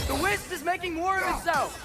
The wisp is making more of itself!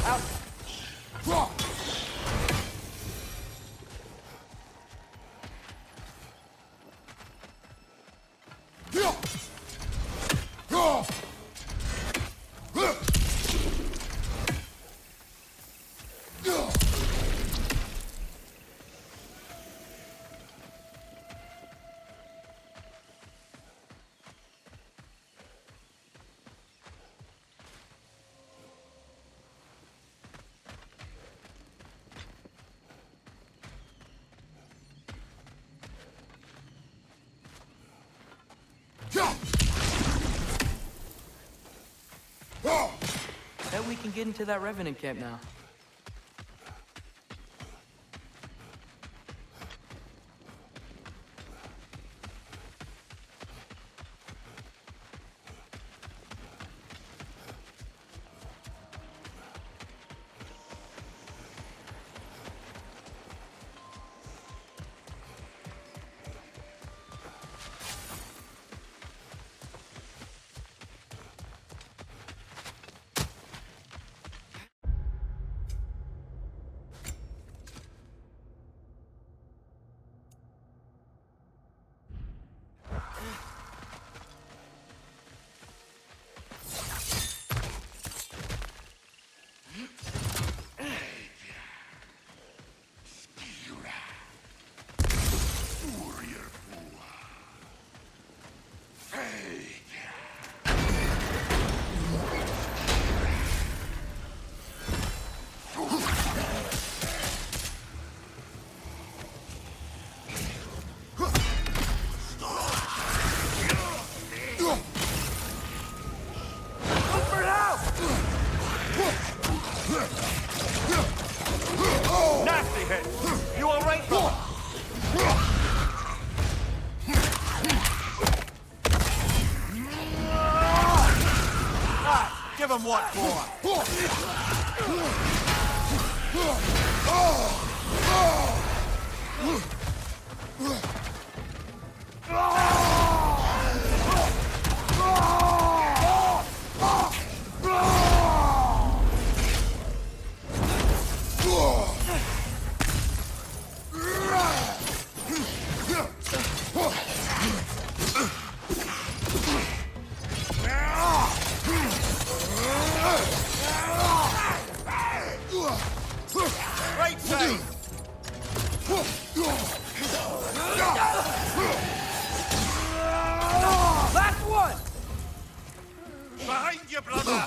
Out. Bet we can get into that Revenant camp now. what for? Right side! Last one! Behind you, brother!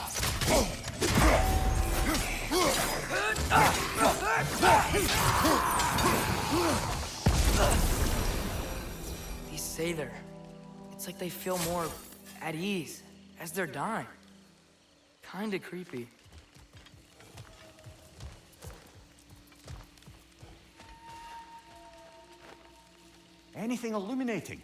These Sather, it's like they feel more at ease as they're dying. Kinda creepy. Anything illuminating?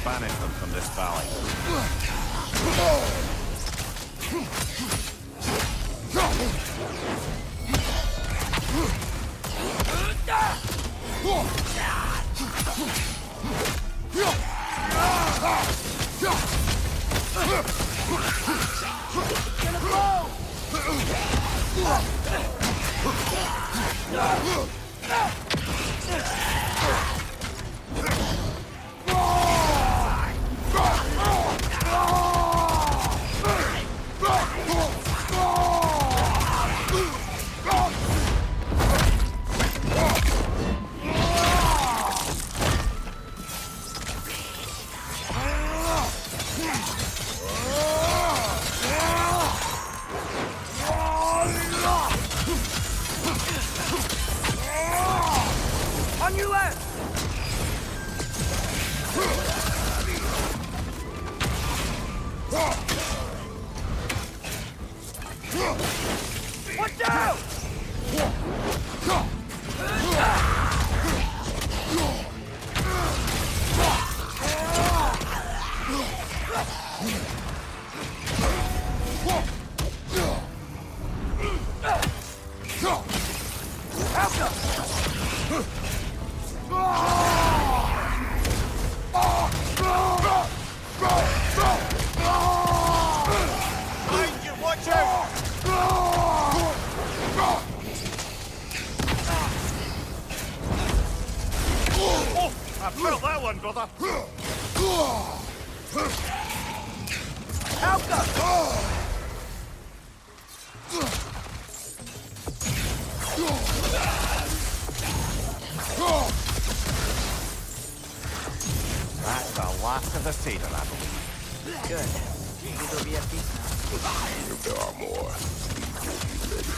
Banish them from this valley. On your left! Watch out! Behind you, watch out! Oh, I felt that one, brother. That's the last of the Seder, I believe. Good. Maybe they'll be at peace now. If there are more, we will be ready.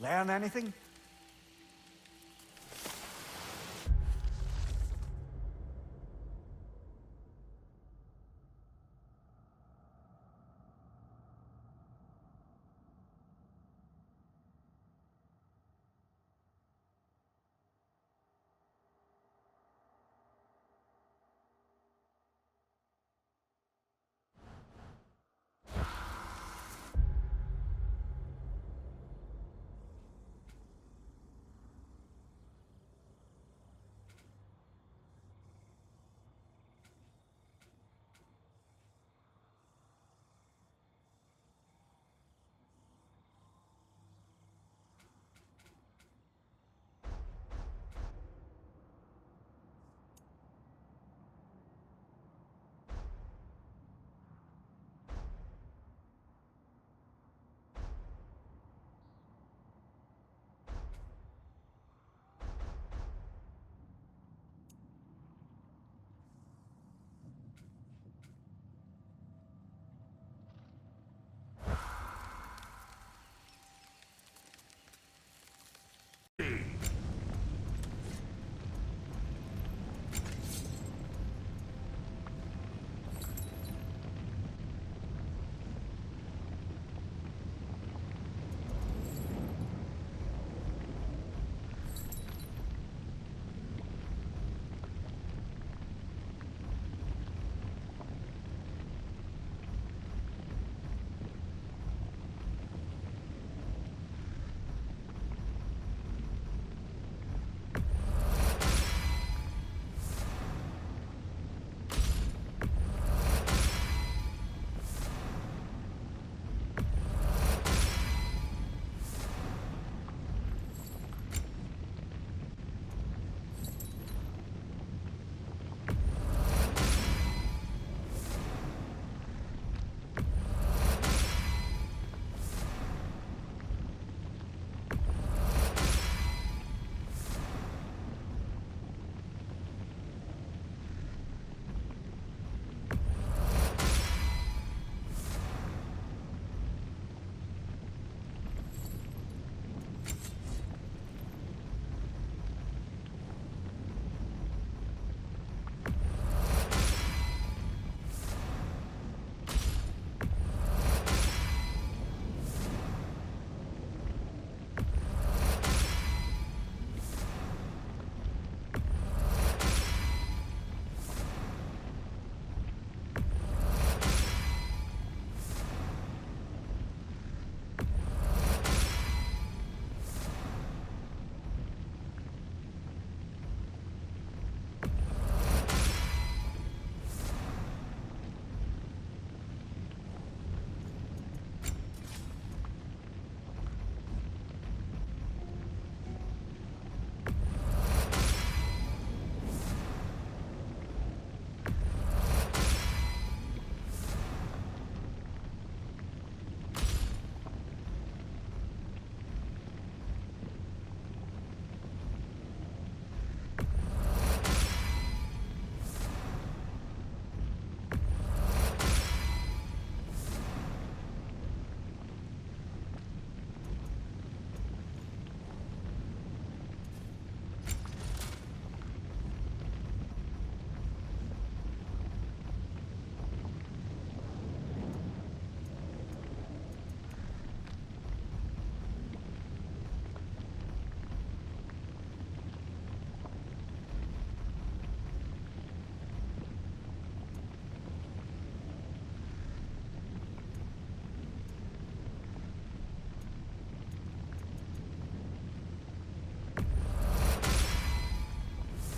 Learn anything?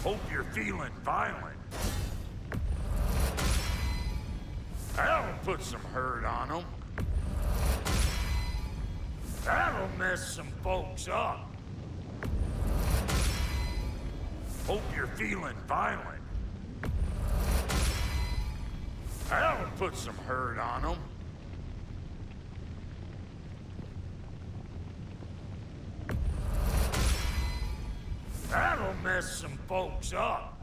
Hope you're feeling violent. That'll put some hurt on them. That'll mess some folks up. Hope you're feeling violent. That'll put some hurt on them. That'll mess some folks up.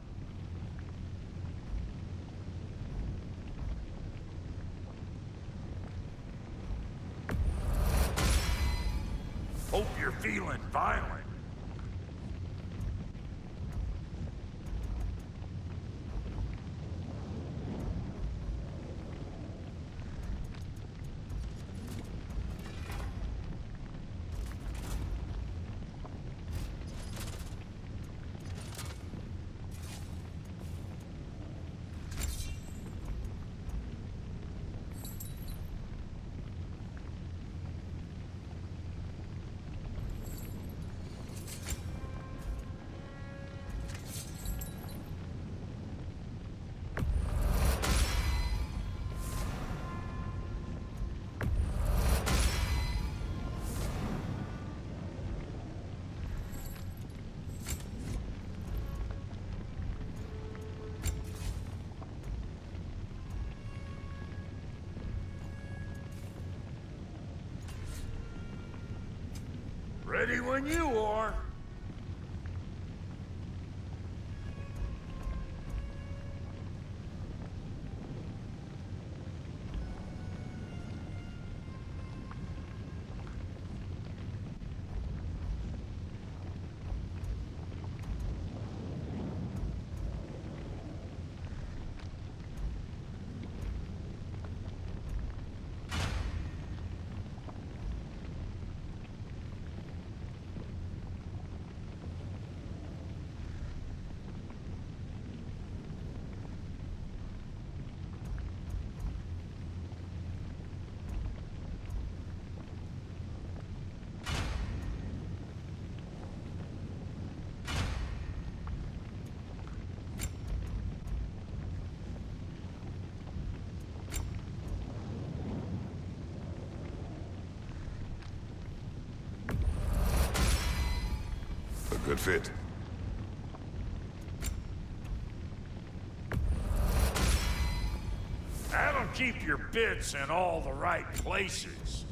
Hope you're feeling violent. Ready when you are. A good fit. That'll keep your bits in all the right places.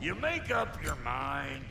You make up your mind.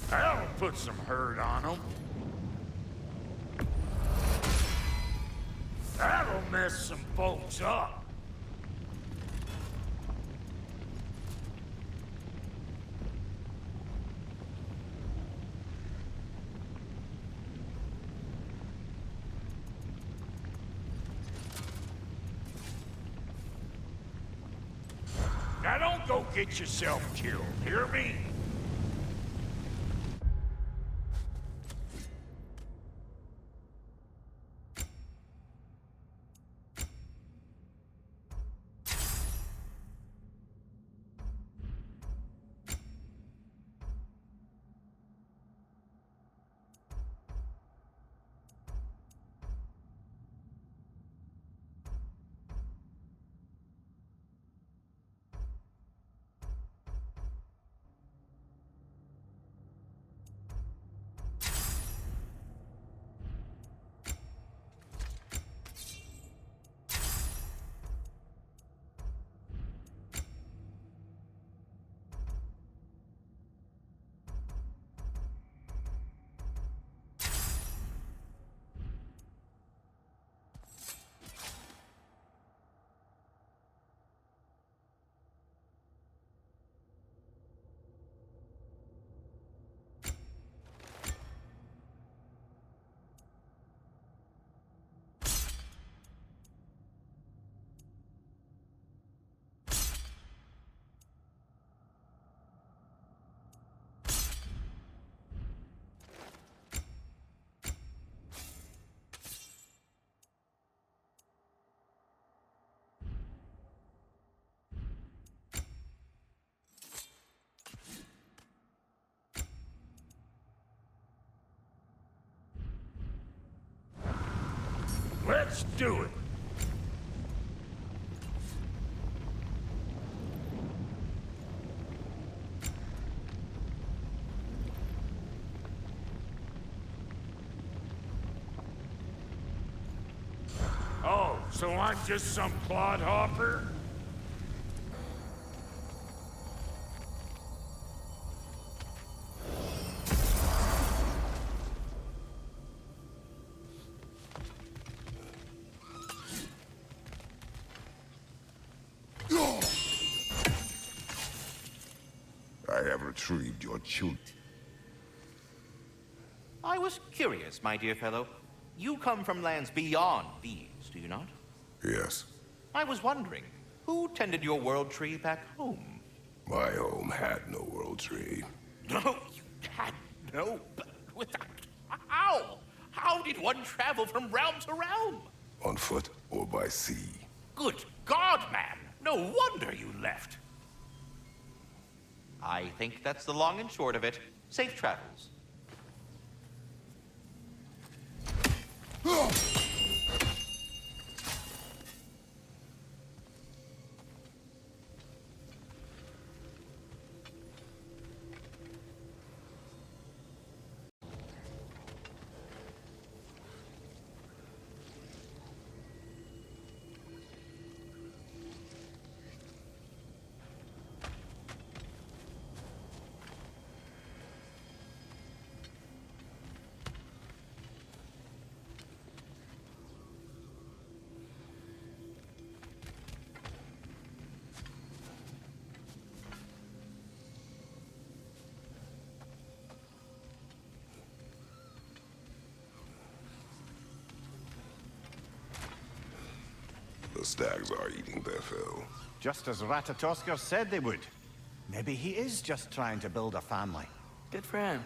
That'll put some hurt on them. That'll mess some folks up. Now don't go get yourself killed, hear me? Let's do it. Oh, so I'm just some clodhopper? I have retrieved your children. I was curious, my dear fellow. You come from lands beyond these, do you not? Yes, I was wondering, who tended your world tree back home? my home had no world tree. No, you had no... Without... How? How did one travel from realm to realm? On foot or by sea. Good God, man! No wonder you left. I think that's the long and short of it. Safe travels. The stags are eating their fill. Just as Ratatoskr said they would. Maybe he is just trying to build a family. Good for him.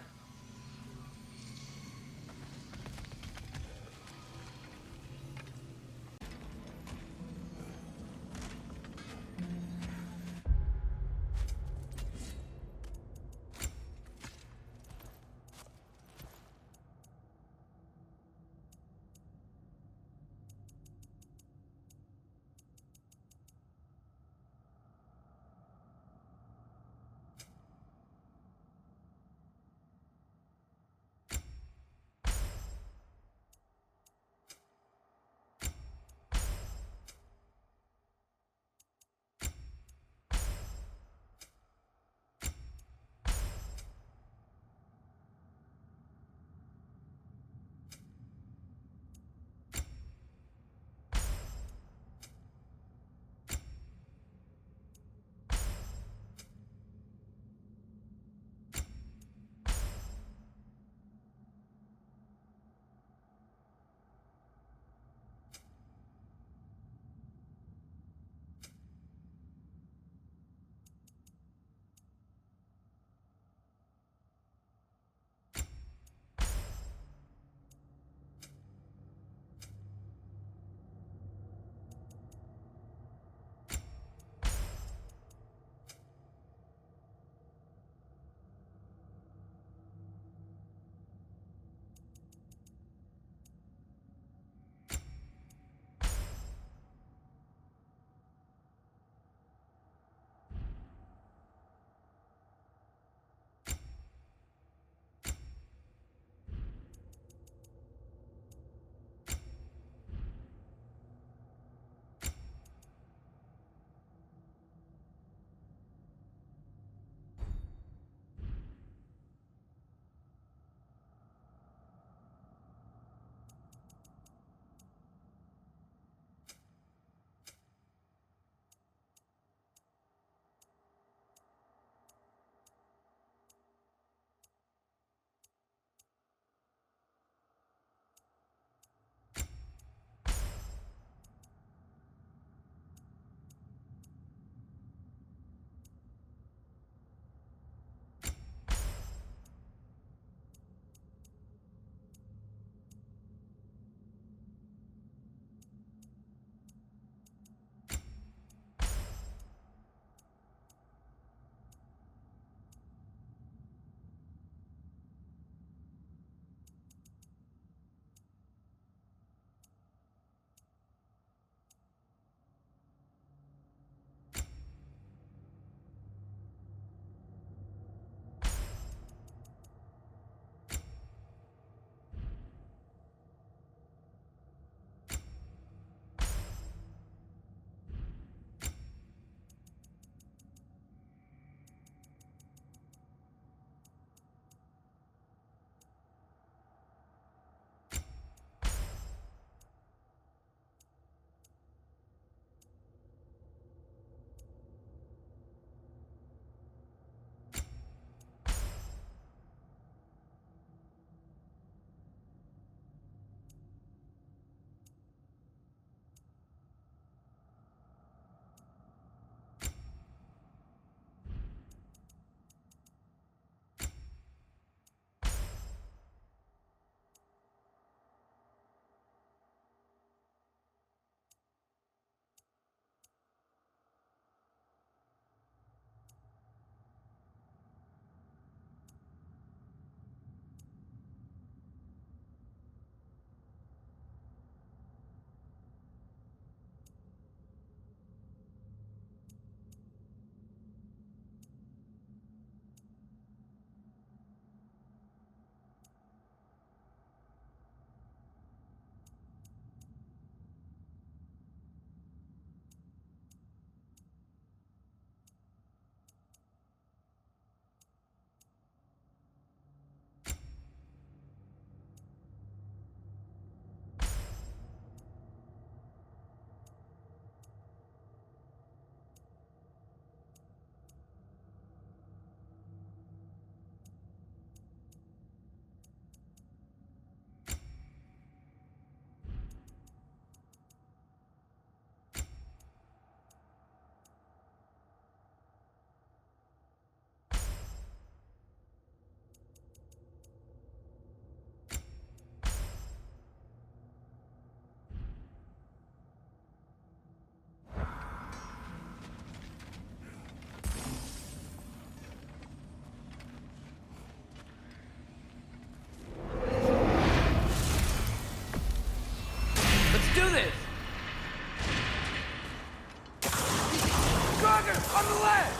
Stronger! On the left!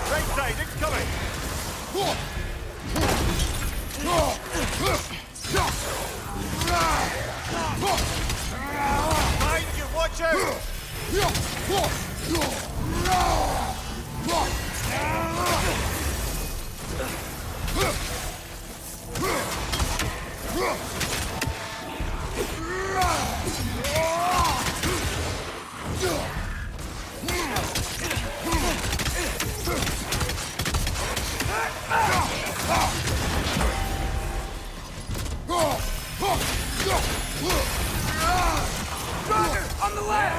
Right side, it's coming! Behind you, watch out! Stronger! On the left!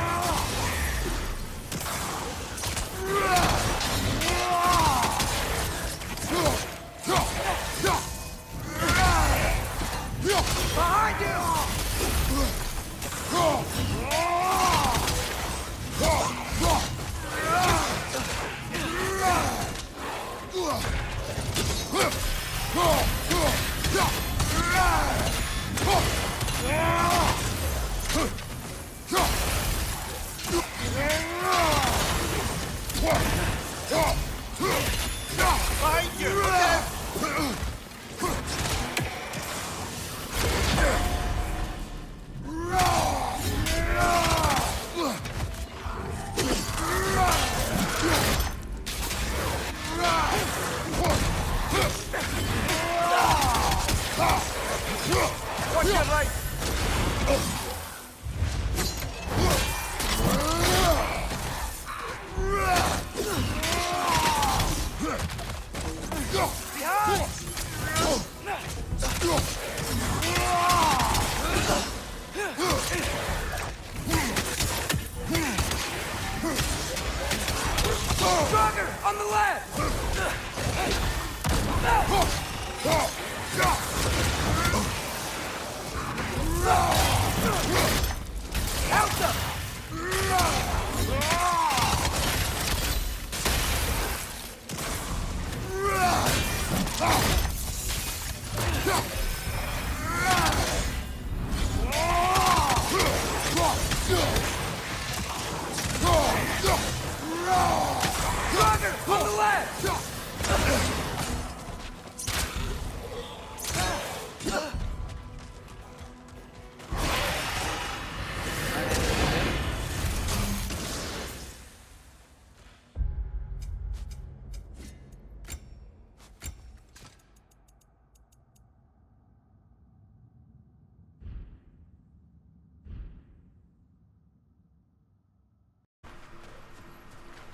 Behind you! Behind you! Look out! Watch your right! Stronger! On the left! Stronger! On the left!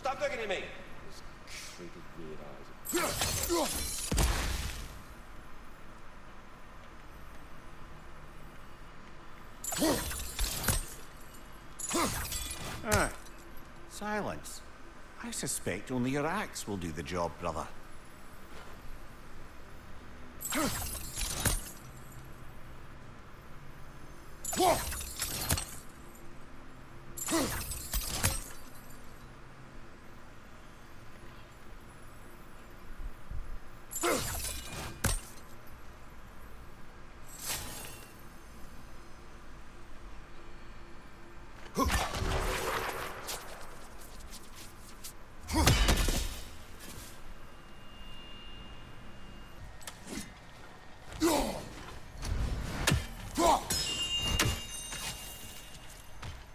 Stop looking at me! Creepy weird eyes. Silence. I suspect only your axe will do the job, brother.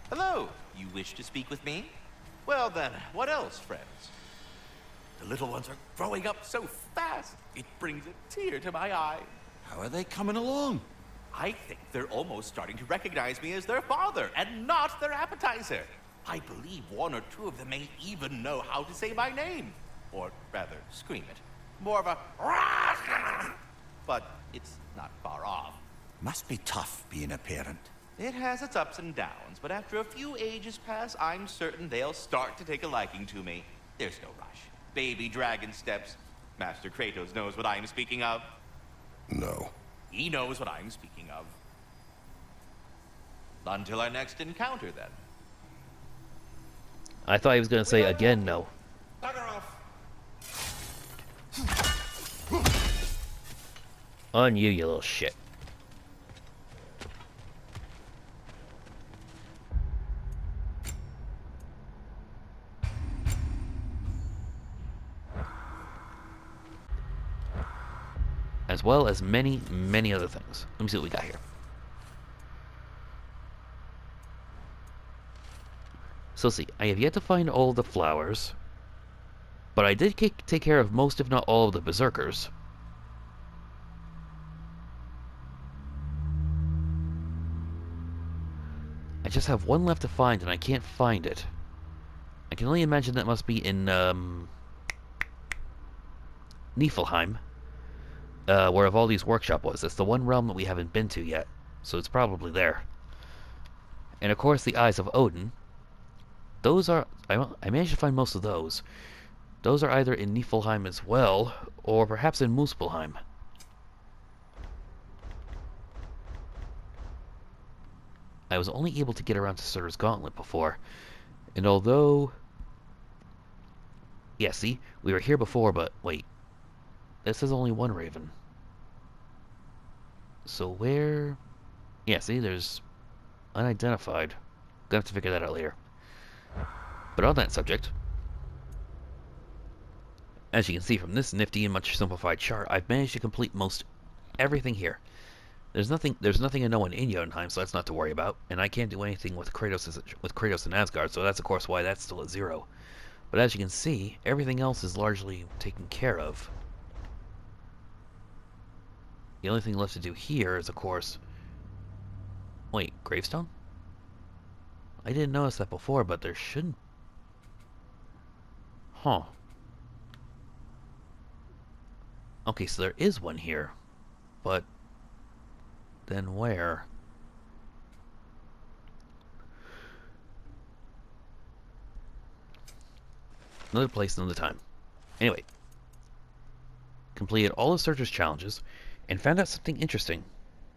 Hello. You wish to speak with me? Well then, what else, friends? The little ones are growing up so fast, it brings a tear to my eye. How are they coming along? I think they're almost starting to recognize me as their father and not their appetizer. I believe one or two of them may even know how to say my name. Or rather, scream it. More of a... But it's not far off. Must be tough being a parent. It has its ups and downs, but after a few ages pass, I'm certain they'll start to take a liking to me. There's no rush. Baby dragon steps. Master Kratos knows what I'm speaking of. No. He knows what I'm speaking of. Until our next encounter, then. I thought he was going to say again no. Bugger off. On you, you little shit. As well as many, many other things. Let me see what we got here. So see, I have yet to find all the flowers, but I did take care of most, if not all, of the berserkers. I just have one left to find, and I can't find it. I can only imagine that must be in, Niflheim, where Ivaldi's workshop was. It's the one realm that we haven't been to yet, so it's probably there. And of course, the Eyes of Odin. Those are... I managed to find most of those. Those are either in Niflheim as well, or perhaps in Muspelheim. I was only able to get around to Surtur's Gauntlet before, and although... Yeah, see? We were here before, but wait. This is only one raven. So where... Yeah, see? There's... unidentified. Gonna have to figure that out later. But on that subject, as you can see from this nifty and much simplified chart, I've managed to complete most everything here. There's nothing unknown in Jotunheim, so that's not to worry about. And I can't do anything with Kratos and Asgard, so that's of course why that's still at 0. But as you can see, everything else is largely taken care of. The only thing left to do here is, of course... Wait, gravestone? I didn't notice that before, but there shouldn't... Huh. Okay, so there is one here. But... then where? Another place, another time. Anyway. Completed all of Surtur's challenges, and found out something interesting.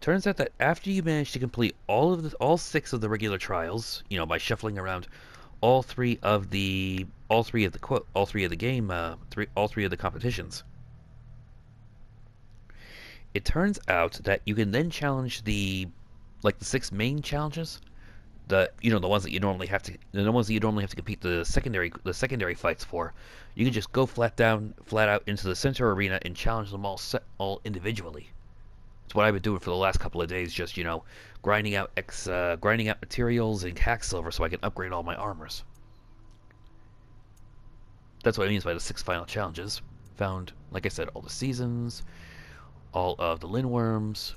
Turns out that after you manage to complete all 6 of the regular trials, you know, by shuffling around all three of the competitions, it turns out that you can then challenge the 6 main challenges, the ones that you normally have to compete the secondary fights for. You can just go flat out into the center arena and challenge them all individually. It's what I've been doing for the last couple of days, just, grinding out materials and hack silver so I can upgrade all my armors. That's what it means by the 6 final challenges. Found, like I said, all the seasons, all of the Lindworms,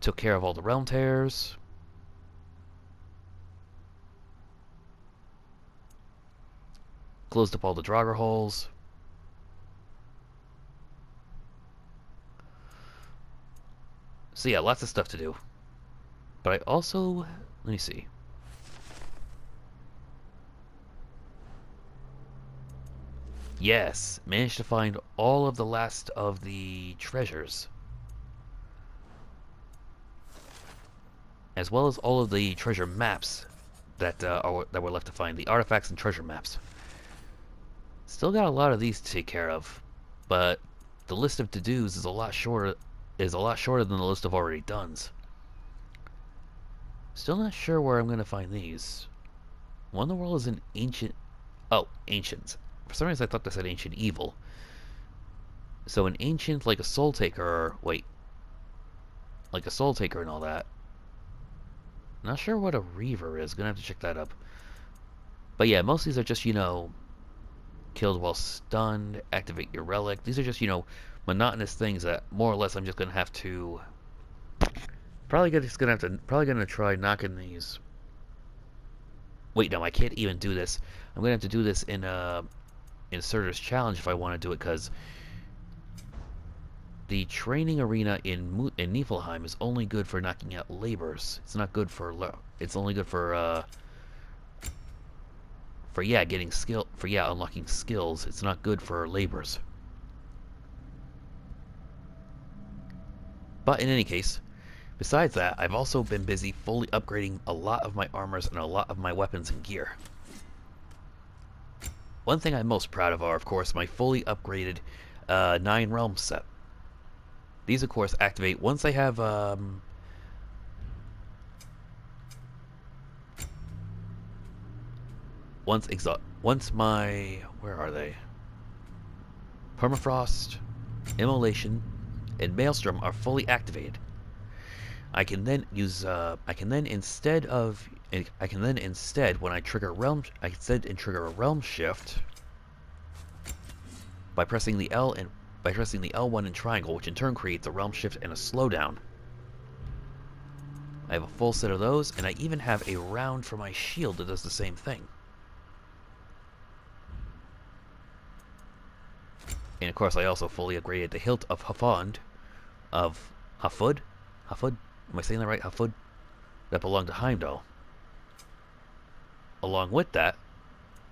took care of all the realm tears, closed up all the Draugr holes. So yeah, lots of stuff to do. But I also... let me see. Yes, managed to find all of the last of the treasures. As well as all of the treasure maps that were left to find. The artifacts and treasure maps. Still got a lot of these to take care of. But the list of to-dos is a lot shorter than the list of already dones. Still not sure where I'm going to find these. One in the world is an ancient... Oh, ancients. For some reason I thought that said ancient evil. So an ancient, like a soul taker, wait. Like a soul taker and all that. Not sure what a reaver is. Gonna have to check that up. But yeah, most of these are just, killed while stunned, activate your relic. These are just, monotonous things that more or less I'm just gonna have to probably gonna try knocking these. Wait, no, I can't even do this. I'm gonna have to do this in Surtur's challenge if I want to do it, because the training arena in Niflheim is only good for knocking out laborers. It's not good for it's only good for getting skill, unlocking skills. It's not good for laborers. But in any case, besides that, I've also been busy fully upgrading a lot of my armors and a lot of my weapons and gear. One thing I'm most proud of are, of course, my fully upgraded 9 realms set. These, of course, activate once I have once my, where are they? Permafrost, Immolation, and Maelstrom are fully activated. I can then use instead when I trigger a realm shift by pressing the L1 and triangle, which in turn creates a realm shift and a slowdown. I have a full set of those, and I even have a round for my shield that does the same thing. And of course, I also fully upgraded the hilt of Hafod. Am I saying that right? Hafod? That belonged to Heimdall. Along with that,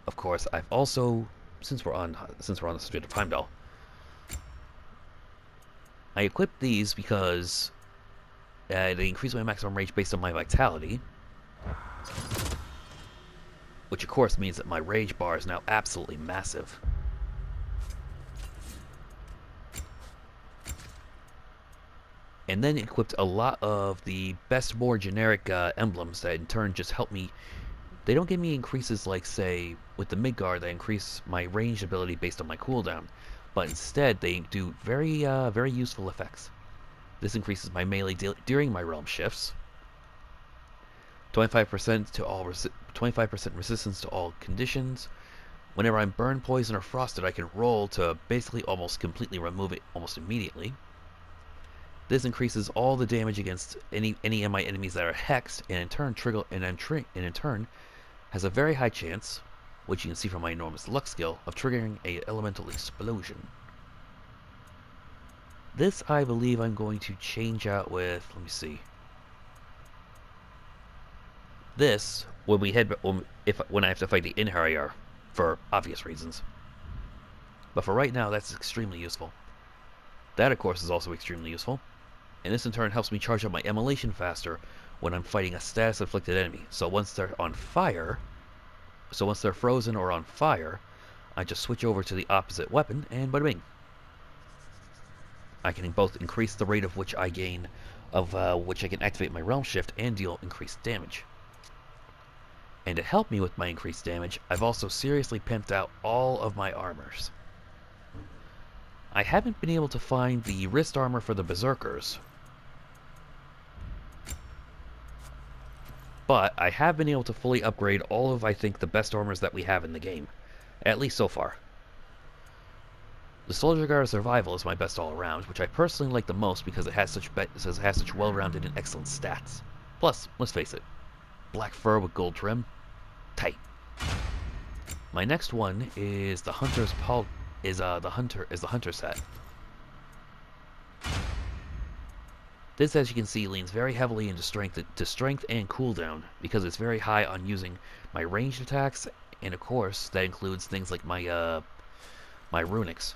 of course, I've also, since we're on the subject of Heimdall, I equipped these because they increase my maximum range based on my vitality, which of course means that my rage bar is now absolutely massive. And then equipped a lot of the best, more generic emblems that in turn just help me. They don't give me increases like, say, with the Midgard, they increase my ranged ability based on my cooldown. But instead, they do very useful effects. This increases my melee during my realm shifts. 25% to all 25% resistance to all conditions. Whenever I'm burned, poisoned, or frosted, I can roll to basically almost completely remove it almost immediately. This increases all the damage against any of my enemies that are hexed, and in turn has a very high chance, which you can see from my enormous luck skill, of triggering a elemental explosion. This I believe I'm going to change out with, let me see. This when I have to fight the Inhariar, for obvious reasons. But for right now, that's extremely useful. That, of course, is also extremely useful. And this in turn helps me charge up my Immolation faster when I'm fighting a status-afflicted enemy. So once they're frozen or on fire, I just switch over to the opposite weapon, and bada bing. I can both increase the rate of which I can activate my realm shift and deal increased damage. And to help me with my increased damage, I've also seriously pimped out all of my armors. I haven't been able to find the wrist armor for the Berserkers, but I have been able to fully upgrade all of, I think, the best armors that we have in the game, at least so far. The Soldier Guard Survival is my best all around, which I personally like the most because it has such well-rounded and excellent stats. Plus, let's face it, black fur with gold trim, tight. My next one is the Hunter set. This, as you can see, leans very heavily into strength and cooldown because it's very high on using my ranged attacks, and of course that includes things like my my runics.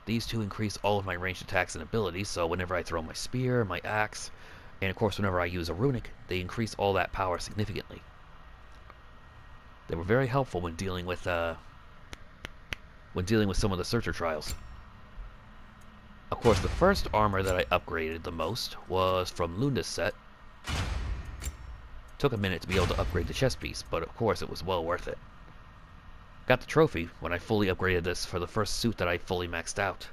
These two increase all of my ranged attacks and abilities, so whenever I throw my spear, my axe, and of course whenever I use a runic, they increase all that power significantly. They were very helpful when dealing with some of the Searcher trials. Of course, the first armor that I upgraded the most was from Lunda's set. Took a minute to be able to upgrade the chest piece, but of course it was well worth it. Got the trophy when I fully upgraded this for the first suit that I fully maxed out.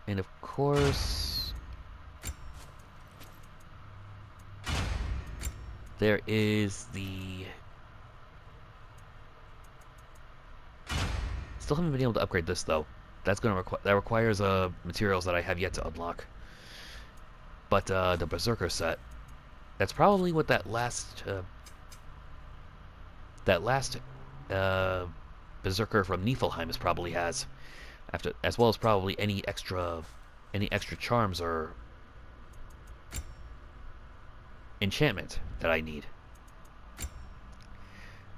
And of course, there is the still haven't been able to upgrade this though. That requires materials that I have yet to unlock. But the Berserker set, that's probably what that last Berserker from Niflheim probably has, as well as probably any extra charms or enchantment that I need.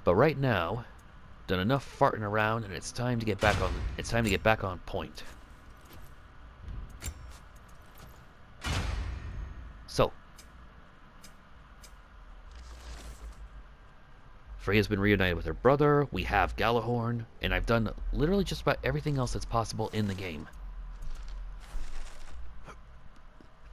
But right now, done enough farting around, and it's time to get back on point. So, Freya's been reunited with her brother, we have Gjallarhorn, and I've done literally just about everything else that's possible in the game.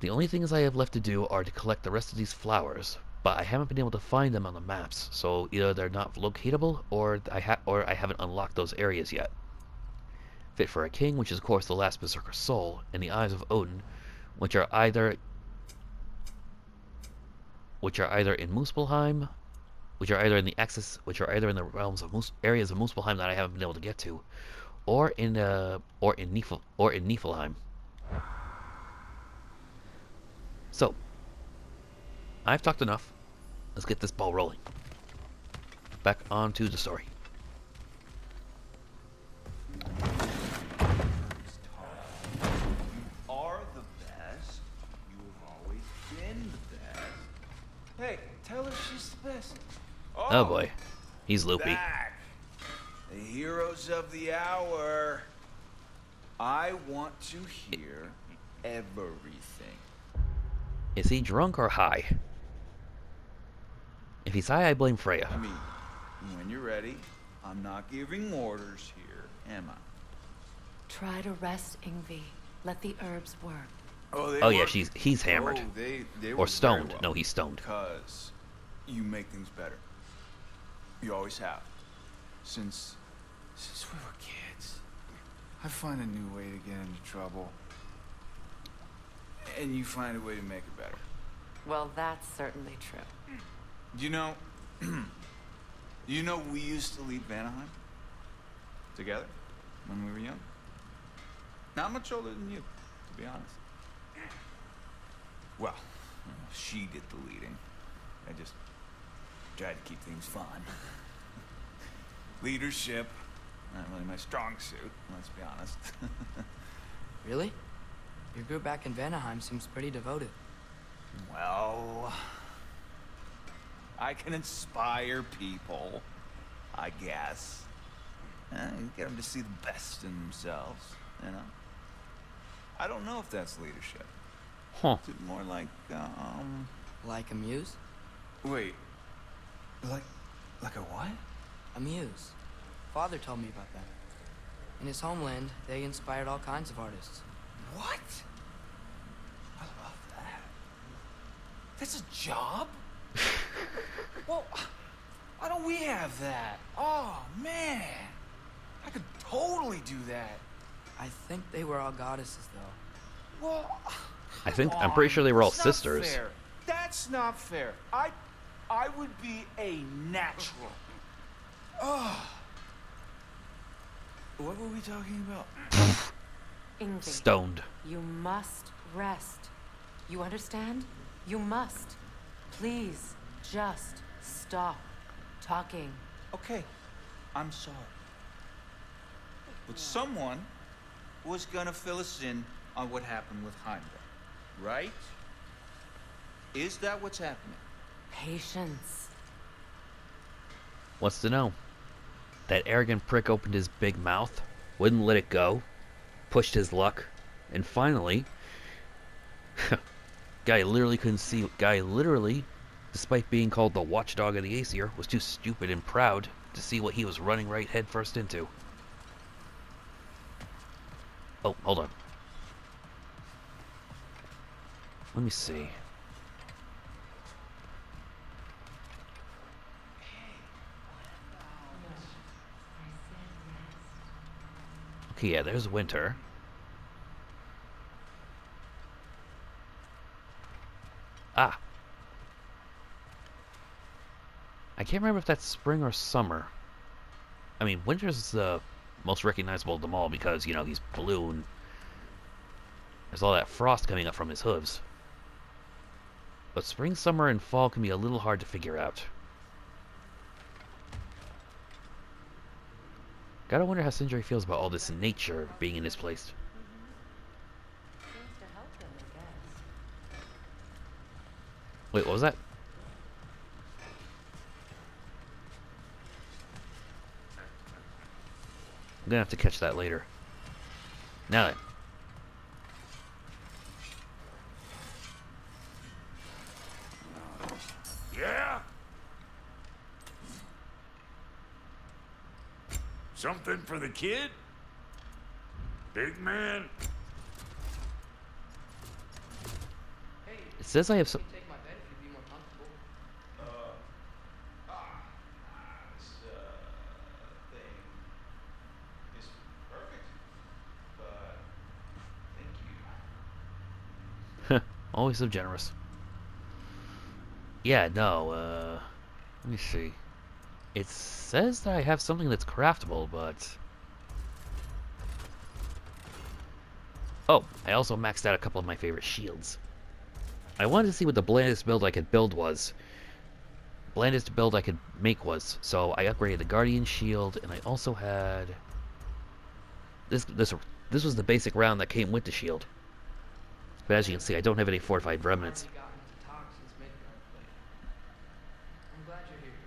The only things I have left to do are to collect the rest of these flowers, but I haven't been able to find them on the maps, so either they're not locatable, or I haven't unlocked those areas yet. Fit for a King, which is of course the last Berserker soul, and the Eyes of Odin, which are either in Muspelheim, which are either in the realms of areas of Muspelheim that I haven't been able to get to, or in Niflheim. So, I've talked enough. Let's get this ball rolling. Back onto the story. Are the best. You have always been the best. Hey, tell her she's the best. Oh boy, he's loopy. Back. The heroes of the hour. I want to hear everything. Is he drunk or high? If he's high, I blame Freya. I mean, when you're ready, I'm not giving orders here, am I? Try to rest, Ingvi. Let the herbs work. Oh yeah, he's hammered. Oh, they or work stoned. very well. No, he's stoned. Because you make things better. You always have. Since we were kids. I find a new way to get into trouble. And you find a way to make it better. Well, that's certainly true. You know, we used to leave Vanaheim together when we were young. Not much older than you, to be honest. Well, she did the leading. I just tried to keep things fun. Leadership, not really my strong suit, let's be honest. Really? Your group back in Vanaheim seems pretty devoted. Well, I can inspire people, I guess. Get them to see the best in themselves, you know? I don't know if that's leadership. Huh. Is it more like, Like a muse? wait, like a what? A muse. Father told me about that. In his homeland, they inspired all kinds of artists. What? I love that. That's a job? Well, why don't we have that? Oh, man. I could totally do that. I think they were all goddesses, though. Well, I'm pretty sure they were all that's not sisters. fair. That's not fair. I would be a natural. Oh. What were we talking about? Ingvi, Stoned. you must rest. You understand? You must. Please, just stop talking. Okay, I'm sorry. But someone was gonna fill us in on what happened with Heimdall, right? Is that what's happening? Patience. Wants to know. That arrogant prick opened his big mouth, wouldn't let it go, pushed his luck, and finally... Guy literally, despite being called the watchdog of the Aesir, was too stupid and proud to see what he was running right headfirst into. Oh, hold on. Let me see. Okay, yeah, there's winter. Ah. I can't remember if that's spring or summer. I mean, winter's most recognizable of them all because, you know, he's blue and there's all that frost coming up from his hooves. But spring, summer, and fall can be a little hard to figure out. Gotta wonder how Sindri feels about all this nature being in his place. Wait, what was that? I'm gonna have to catch that later. Now then. Yeah? Something for the kid? Big man? It says I have some... Take my bed if you'd be more comfortable. This thing is perfect, but thank you. Always so generous. Yeah, no, let me see. It says that I have something that's craftable, but... Oh, I also maxed out a couple of my favorite shields. I wanted to see what the blandest build I could build was. Blandest build I could make was. So I upgraded the Guardian Shield, and I also had... This was the basic round that came with the shield. But as you can see, I don't have any fortified remnants. I'm glad you're here.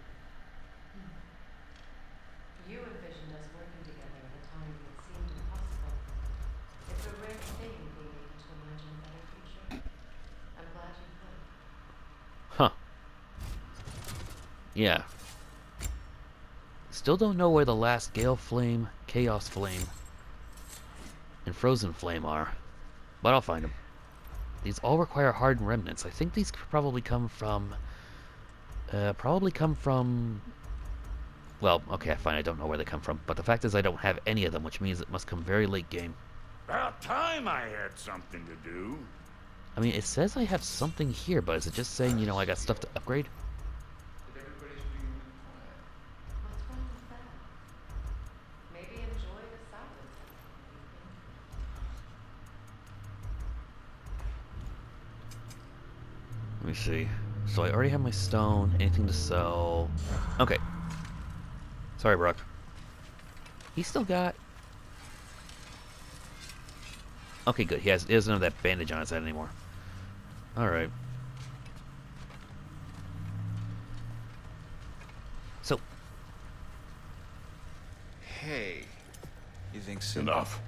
You envisioned us working together at a time that seemed impossible. It's a rare thing being able to imagine a better future. I'm glad you could. Huh. Yeah. Still don't know where the last Gale Flame, Chaos Flame, and Frozen Flame are. But I'll find them. These all require hardened remnants. I think these could probably come from... Well, okay, fine, I don't know where they come from. But the fact is I don't have any of them, which means it must come very late game. About time I had something to do. I mean, it says I have something here, but is it just saying, you know, I got stuff to upgrade? What's wrong with that? Maybe enjoy the silence. Let me see. So I already have my stone. Anything to sell? Okay. Sorry, Brok. He's still got... Okay, good. He doesn't have that bandage on his head anymore. Alright. So... Hey, you think so? Enough.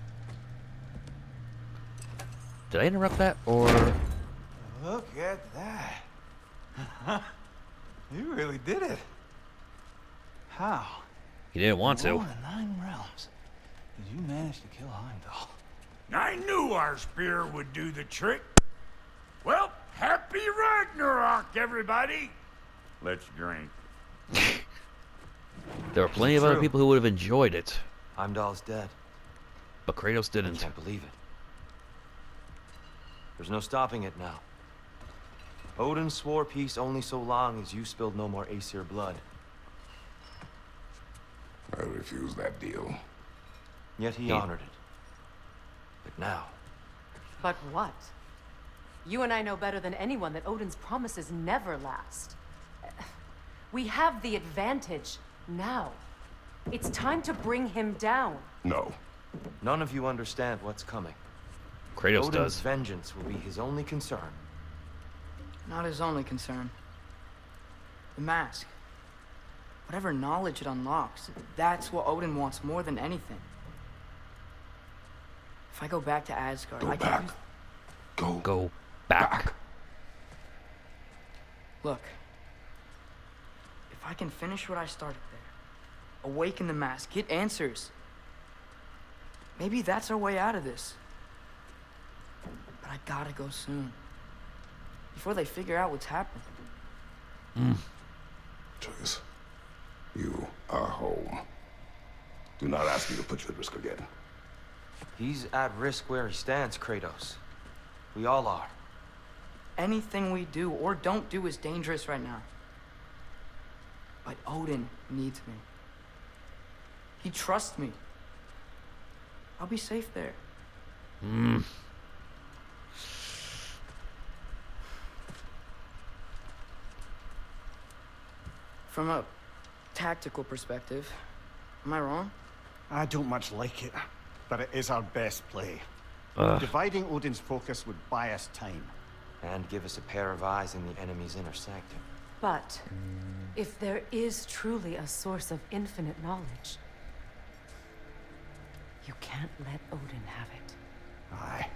Did I interrupt that, or... Look at that. You really did it. How? He didn't want to. In all the 9 realms, did you manage to kill Heimdall? I knew our spear would do the trick. Well, happy Ragnarok, everybody. Let's drink. There were plenty of other True. people who would have enjoyed it, Heimdall's dead. but Kratos I didn't. can't believe it. There's no stopping it now. Odin swore peace only so long as you spilled no more Aesir blood. I refuse that deal. Yet he honored it. But now, But what? You and I know better than anyone that Odin's promises never last. We have the advantage now. It's time to bring him down. No. none of you understand what's coming. Kratos Odin's does. vengeance will be his only concern. Not his only concern. The mask. Whatever knowledge it unlocks, that's what Odin wants more than anything. If I go back to Asgard, Go I can back. use... Go back. Look. If I can finish what I started there, awaken the mask, get answers. Maybe that's our way out of this. But I gotta go soon. Before they figure out what's happened. Atreus, you are home. Do not ask me to put you at risk again. He's at risk where he stands, Kratos. We all are. Anything we do or don't do is dangerous right now. But Odin needs me. He trusts me. I'll be safe there. From a tactical perspective, am I wrong? I don't much like it, but it is our best play. Dividing Odin's focus would buy us time. And give us a pair of eyes in the enemy's inner sanctum. But if there is truly a source of infinite knowledge, you can't let Odin have it. Aye.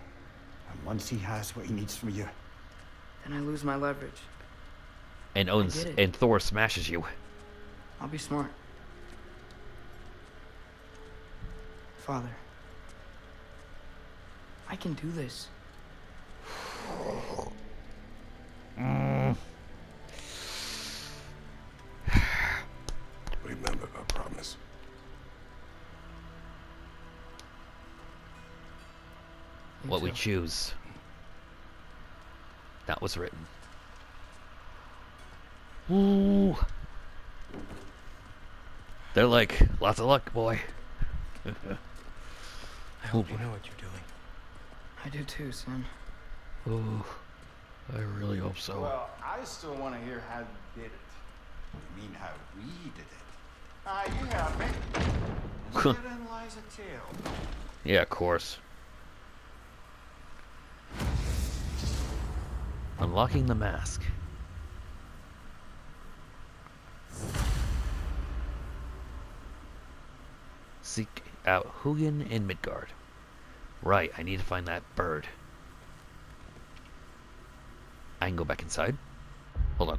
And once he has what he needs from you, Then I lose my leverage. And get it. and Thor smashes you. I'll be smart. Father, I can do this. Remember our promise. You What we too. choose. That was written. Ooh. They're like, lots of luck, boy. I hope you know what you're doing. I do too, son. Ooh. I really hope so. well, I still want to hear how you did it. You mean how we did it? Ah, you have me. And therein lies a tale. Yeah, of course. Unlocking the mask. Seek out Hugin in Midgard. Right, I need to find that bird. I can go back inside. Hold on.